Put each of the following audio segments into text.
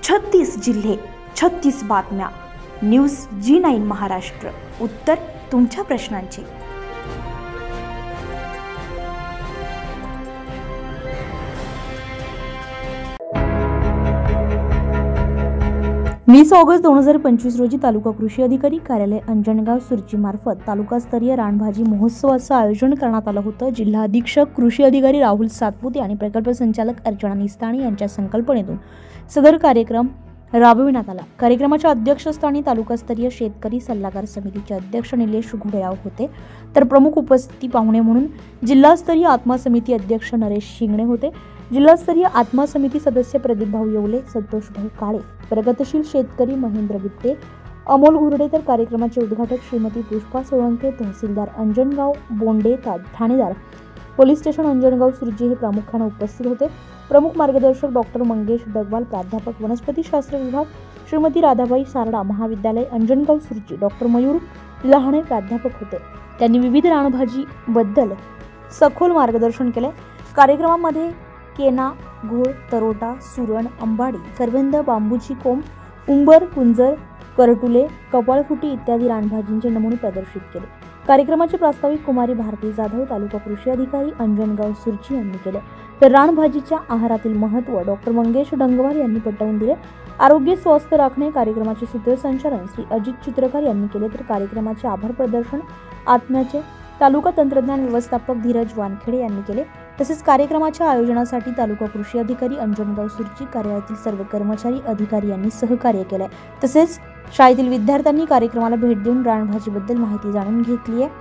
36 जिल्हे, 36 बातम्या. News G9 Maharashtra. उत्तर तुमच्या प्रश्नांची. वीस ऑगस्ट 2025 रोजी तालुका कृषी अधिकारी कार्यालय अंजनगाव सुरजी मार्फत तालुकास्तरीय रानभाजी महोत्सवाचं आयोजन करण्यात आलं होतं. जिल्हा अधीक्षक कृषी अधिकारी राहुल सातपुते आणि प्रकल्प संचालक अर्चना निस्तानी यांच्या संकल्पनेतून सदर कार्यक्रम राबविण्यात आला. कार्यक्रमाच्या अध्यक्षस्थानी तालुकास्तरीय शेतकरी सल्लागार समितीचे अध्यक्ष निलेश घोडेराव होते, तर प्रमुख उपस्थिती पाहुणे म्हणून जिल्हास्तरीय आत्मा समिती अध्यक्ष नरेश शिंगणे होते. जिल्हास्तरीय आत्मा समिती सदस्य प्रदीप भाऊ येवले, संतोष भाऊ काळे, प्रगतशील शेतकरी महेंद्र गिट्टे, अमोल घुरडे, तर कार्यक्रमाचे उद्घाटक श्रीमती पुष्पा सोळंके, तहसीलदार अंजनगाव बोंडे, ठाणेदार पोलीस स्टेशन अंजनगाव सुरजी हे प्रामुख्याने उपस्थित होते. प्रमुख मार्गदर्शक डॉक्टर मंगेश डगवाल, प्राध्यापक वनस्पतीशास्त्र विभाग श्रीमती राधाबाई सारडा, महाविद्यालय अंजनगाव सुरजी डॉक्टर मयूर लहाणे प्राध्यापक होते. त्यांनी विविध रानभाजी बद्दल सखोल मार्गदर्शन केले. कार्यक्रमामध्ये केना, घोळ, तरोटा, सुरण, अंबाडी, करवंद, बांबूची कोंब, उंबर, कुंजर, करटुले, कपाळफुटी इत्यादी रानभाजींचे नमुने प्रदर्शित केले. कार्यक्रमाचे प्रास्ताविक कुमारी भारती जाधव, तालुका कृषी अधिकारी अंजनगाव सुरजी यांनी केले. तर रानभाजीच्या आहारातील महत्त्व डॉक्टर मंगेश डंगवाल यांनी पटवून दिले. आरोग्य स्वस्थ राखणे कार्यक्रमाचे सूत्रसंचालन श्री अजित चित्रकार यांनी केले. तर कार्यक्रमाचे आभार प्रदर्शन आत्म्याचे तालुका तंत्रज्ञान व्यवस्थापक धीरज वानखेडे यांनी केले. तसेच कार्यक्रमाच्या आयोजनासाठी तालुका कृषी अधिकारी अंजनगाव सुरजी कार्यालयातील सर्व कर्मचारी अधिकारी यांनी सहकार्य केले. तसेच शाळेतील विद्यार्थ्यांनी कार्यक्रमाला भेट देऊन रानभाजीबद्दल माहिती जाणून घेतली आहे.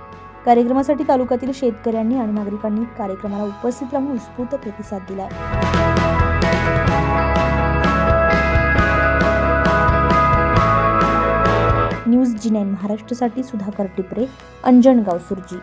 कार्यक्रमासाठी तालुक्यातील शेतकऱ्यांनी आणि नागरिकांनी कार्यक्रमाला उपस्थित राहून उत्स्फूर्त प्रतिसाद दिला. न्यूज G9 महाराष्ट्रासाठी सुधाकर टिपरे, अंजनगाव सुरजी.